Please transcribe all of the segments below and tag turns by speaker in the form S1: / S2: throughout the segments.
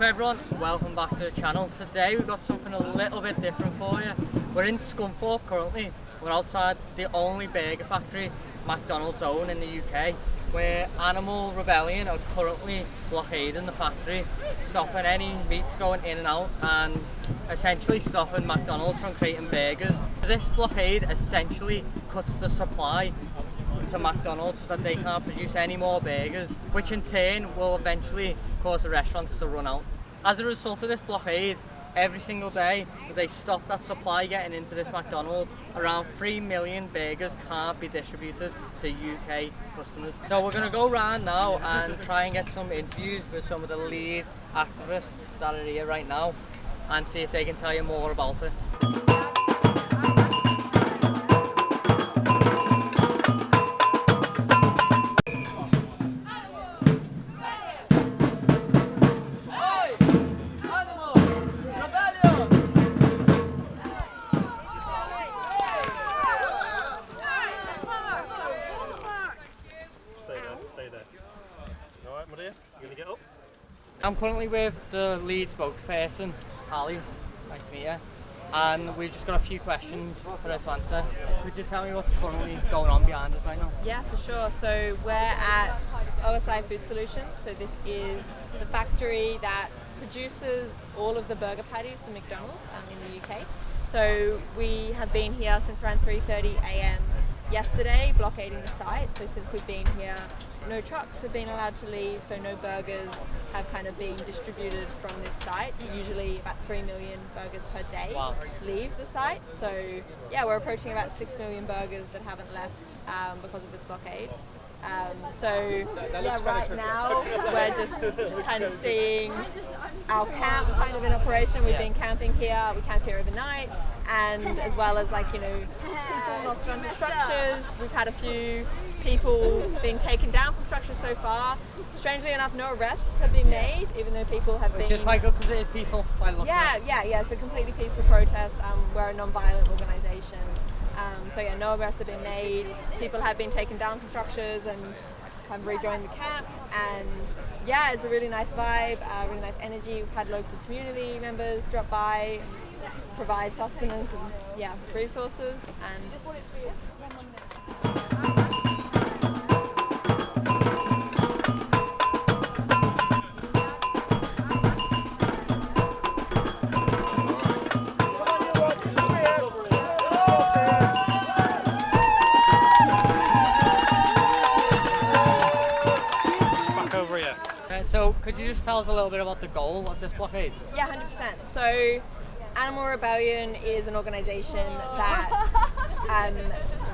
S1: up everyone, welcome back to the channel. Today we've got something a little bit different for you. We're in Scunthorpe currently. We're outside the only burger factory McDonald's own in the UK, where Animal Rebellion are currently blockading the factory, stopping any meats going in and out and essentially stopping McDonald's from creating burgers. This blockade essentially cuts the supply to McDonald's so that they can't produce any more burgers, which in turn will eventually cause the restaurants to run out. As a result of this blockade, every single day that they stop that supply getting into this McDonald's, around 3 million burgers can't be distributed to UK customers. So we're going to go around now and try and get some interviews with some of the lead activists that are here right now and see if they can tell you more about it. I'm currently with the lead spokesperson, Ali. Nice to meet you. And we've just got a few questions for her to answer. Could you tell me what's currently going on behind us right now?
S2: Yeah, for sure. So we're at OSI Food Solutions. So this is the factory that produces all of the burger patties for McDonald's in the UK. So we have been here since around 3:30 a.m. yesterday, blockading the site. So since we've been here, no trucks have been allowed to leave, so no burgers have kind of been distributed from this site. Usually about 3 million burgers per day leave the site. So yeah, we're approaching about 6 million burgers that haven't left because of this blockade. Right now we're just kind of seeing our camp kind of in operation. We've been camping here, we camped here overnight, and as well as people knocked onto structures. We've had a few people being taken down from structures so far. Strangely enough, no arrests have been made, even though people have been...
S1: Which is quite good because it is peaceful.
S2: Yeah, it's a completely peaceful protest. We're a non-violent organisation. No arrests have been made. People have been taken down from structures and have rejoined the camp. And yeah, it's a really nice vibe, really nice energy. We've had local community members drop by, provide sustenance and resources. And
S1: so could you just tell us a little bit about the goal of this blockade?
S2: Yeah, 100%. So Animal Rebellion is an organisation that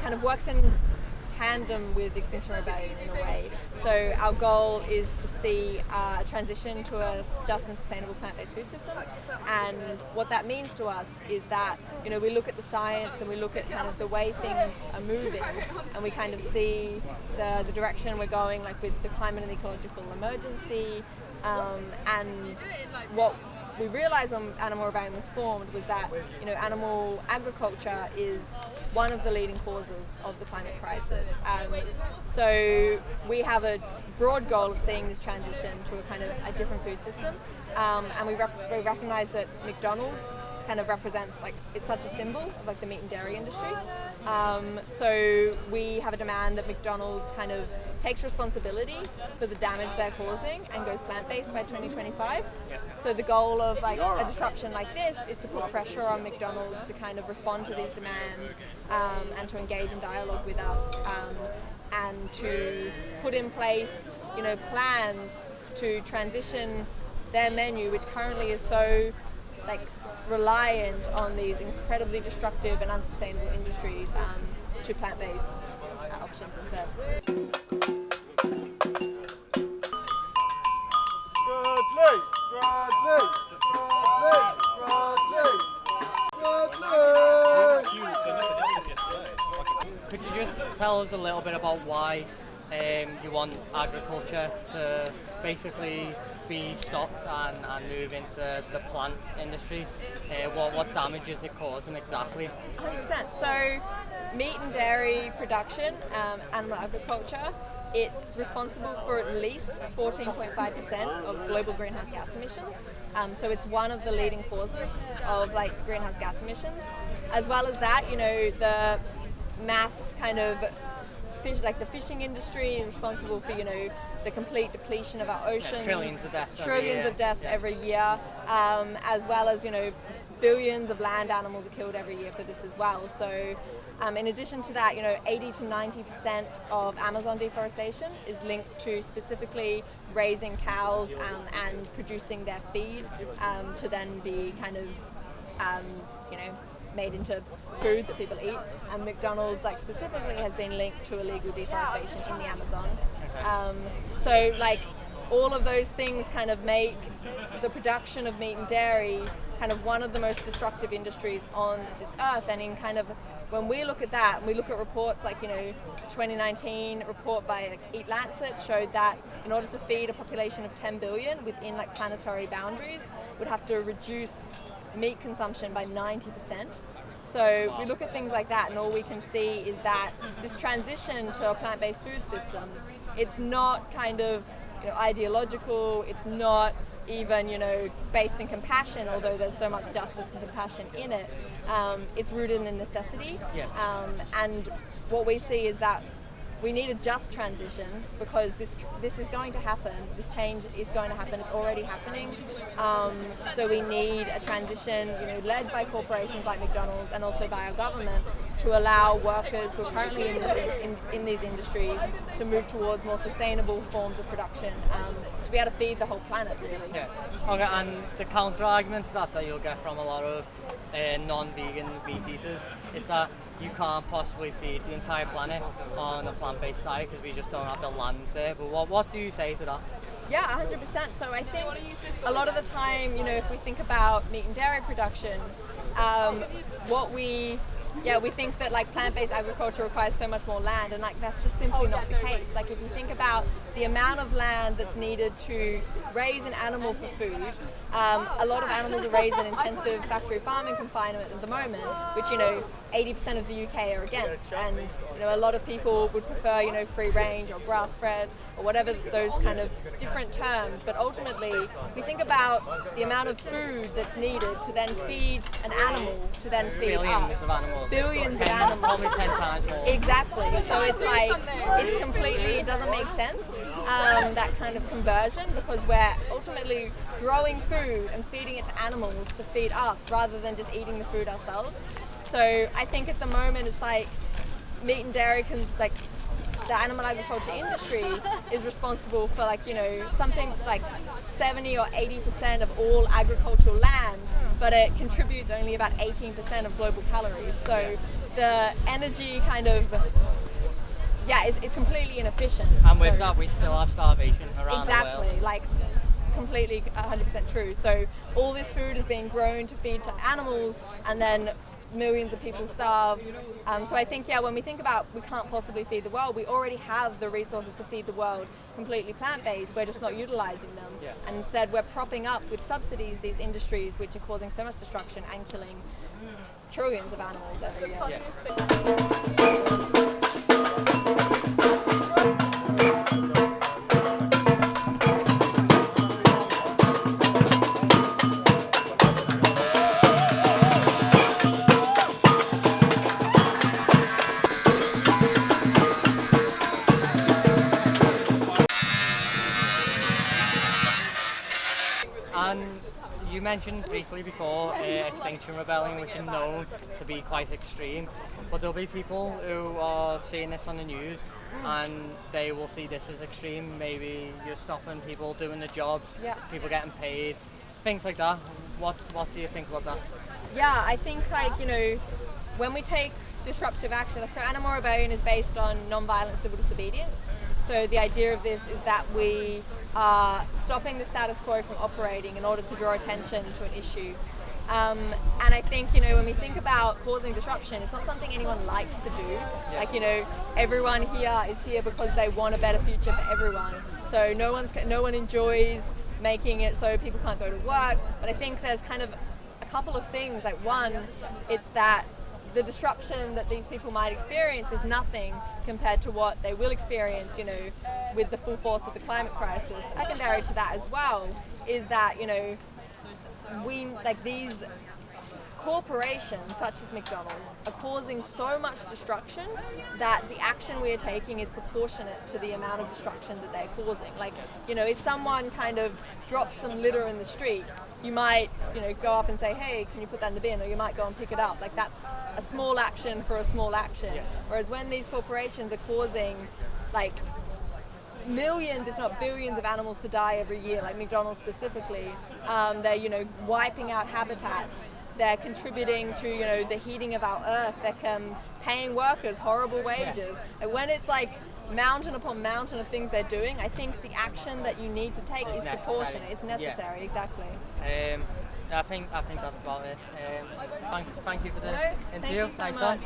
S2: kind of works in tandem with Extinction Rebellion in a way. So our goal is to see a transition to a just and sustainable plant-based food system, and what that means to us is that we look at the science and we look at kind of the way things are moving, and we kind of see the direction we're going, like with the climate and ecological emergency, and what we realised when Animal Rebellion was formed was that animal agriculture is one of the leading causes of the climate crisis. So we have a broad goal of seeing this transition to a kind of a different food system, and we recognise that McDonald's kind of represents, it's such a symbol of the meat and dairy industry. So we have a demand that McDonald's kind of takes responsibility for the damage they're causing and goes plant-based by 2025. So the goal of a disruption like this is to put pressure on McDonald's to kind of respond to these demands, and to engage in dialogue with us, and to put in place plans to transition their menu, which currently is so reliant on these incredibly destructive and unsustainable industries, to plant-based options instead.
S1: Could you just tell us a little bit about why you want agriculture to basically be stopped and move into the plant industry? What damage is it causing exactly?
S2: 100%. So meat and dairy production, animal agriculture, it's responsible for at least 14.5% of global greenhouse gas emissions. So it's one of the leading causes of like greenhouse gas emissions. As well as that, the mass kind of fish, like the fishing industry is responsible for, the complete depletion of our oceans.
S1: Trillions of deaths
S2: every year, as well as, billions of land animals are killed every year for this as well. So in addition to that, 80 to 90% of Amazon deforestation is linked to specifically raising cows and producing their feed to then be kind of, made into food that people eat. And McDonald's, like specifically, has been linked to illegal deforestation in the Amazon. So like all of those things kind of make the production of meat and dairy kind of one of the most destructive industries on this earth. And in kind of when we look at that, and we look at reports like 2019 report by Eat Lancet showed that in order to feed a population of 10 billion within like planetary boundaries, would have to reduce meat consumption by 90%. So we look at things like that, and all we can see is that this transition to a plant-based food system, it's not kind of ideological, it's not even based in compassion, although there's so much justice and compassion in it. It's rooted in necessity. And what we see is that we need a just transition, because this is going to happen. This change is going to happen. It's already happening. So we need a transition, led by corporations like McDonald's and also by our government, to allow workers who are currently in these industries to move towards more sustainable forms of production, to be able to feed the whole planet, really.
S1: Yeah. Okay, and the counter argument to that you'll get from a lot of non-vegan meat eaters is that you can't possibly feed the entire planet on a plant-based diet because we just don't have the land there. But what do you say to that?
S2: Yeah, 100%. So I think a lot of the time, if we think about meat and dairy production, we think that like plant-based agriculture requires so much more land, and like that's just simply not the case. Like if you think about the amount of land that's needed to raise an animal for food, a lot of animals are raised in intensive factory farming confinement at the moment, which 80% of the UK are against, and a lot of people would prefer free range or grass-fed or whatever those kind of different terms. But ultimately, we think about the amount of food that's needed to then feed an animal, to then feed
S1: billions of animals.
S2: Billions of animals.
S1: Probably 10 times more.
S2: Exactly. So it's like, it doesn't make sense, that kind of conversion, because we're ultimately growing food and feeding it to animals to feed us rather than just eating the food ourselves. So I think at the moment it's like meat and dairy the animal agriculture industry is responsible for something like 70 or 80% of all agricultural land, but it contributes only about 18% of global calories. So the energy it's completely inefficient.
S1: And with that, we still have starvation around the world.
S2: Exactly, like completely 100% true. So all this food is being grown to feed to animals, and then millions of people starve. So I think, when we think about we can't possibly feed the world, we already have the resources to feed the world completely plant-based. We're just not utilizing them. And instead we're propping up with subsidies these industries which are causing so much destruction and killing trillions of animals every year.
S1: And you mentioned briefly before Extinction Rebellion, which is known to be quite extreme, but there'll be people who are seeing this on the news and they will see this as extreme. Maybe you're stopping people doing the jobs, people getting paid, things like that. What do you think about that?
S2: Yeah, I think when we take disruptive action, so Animal Rebellion is based on non-violent civil disobedience. So the idea of this is that we are stopping the status quo from operating in order to draw attention to an issue. And I think, when we think about causing disruption, it's not something anyone likes to do. Everyone here is here because they want a better future for everyone. So no one enjoys making it so people can't go to work. But I think there's kind of a couple of things. Like one, it's that the disruption that these people might experience is nothing compared to what they will experience, you know, with the full force of the climate crisis. Secondary to that as well is that, you know, these corporations such as McDonald's are causing so much destruction that the action we are taking is proportionate to the amount of destruction that they're causing. Like, you know, if someone kind of drops some litter in the street, you might, you know, go up and say, hey, can you put that in the bin? Or you might go and pick it up. Like, that's a small action for a small action. Yeah. Whereas when these corporations are causing, like, millions, if not billions of animals to die every year, like McDonald's specifically, they're, you know, wiping out habitats. They're contributing to, you know, the heating of our earth. They're paying workers horrible wages. And when it's like mountain upon mountain of things they're doing, I think the action that you need to take is proportionate. It's necessary, exactly.
S1: I think that's about it. Thank you for the interview.
S2: Thank you so much.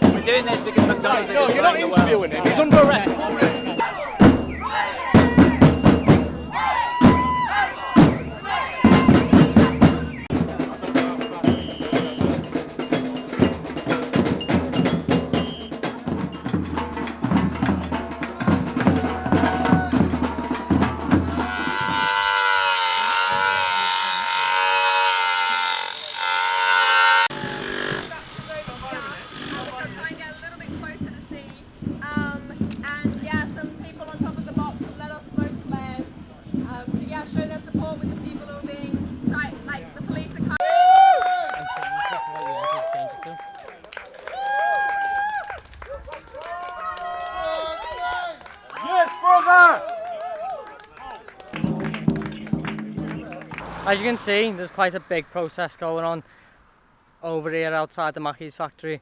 S3: We're doing this because McDonald's
S4: No, you're not interviewing him. He's under arrest already.
S2: Show their support with the people who are being tried, like the police are coming.
S4: Yes, brother!
S1: As you can see, there's quite a big protest going on over here outside the Mackey's factory.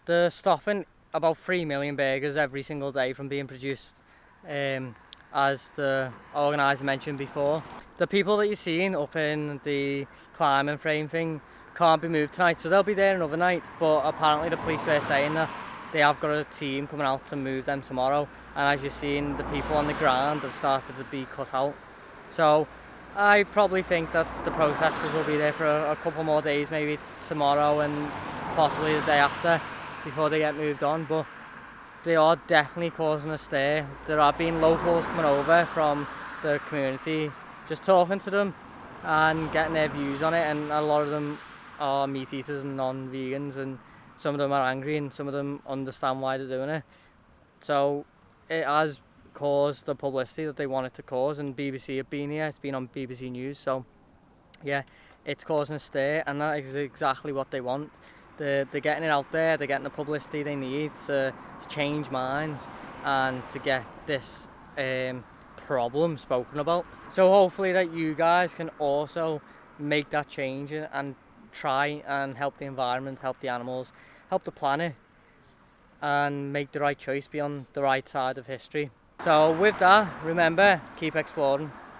S1: They're stopping about 3 million burgers every single day from being produced. As the organiser mentioned before. The people that you're seeing up in the climbing frame thing can't be moved tonight, so they'll be there another night, but apparently the police were saying that they have got a team coming out to move them tomorrow, and as you're seeing, the people on the ground have started to be cut out. So I probably think that the protesters will be there for a couple more days, maybe tomorrow and possibly the day after, before they get moved on. But they are definitely causing a stir. There have been locals coming over from the community, just talking to them and getting their views on it, and a lot of them are meat eaters and non-vegans, and some of them are angry and some of them understand why they're doing it. So it has caused the publicity that they wanted to cause, and BBC have been here, it's been on BBC News, so yeah, it's causing a stir, and that is exactly what they want. They're getting it out there, they're getting the publicity they need to change minds and to get this problem spoken about. So hopefully that you guys can also make that change and try and help the environment, help the animals, help the planet, and make the right choice, be on the right side of history. So with that, remember, keep exploring.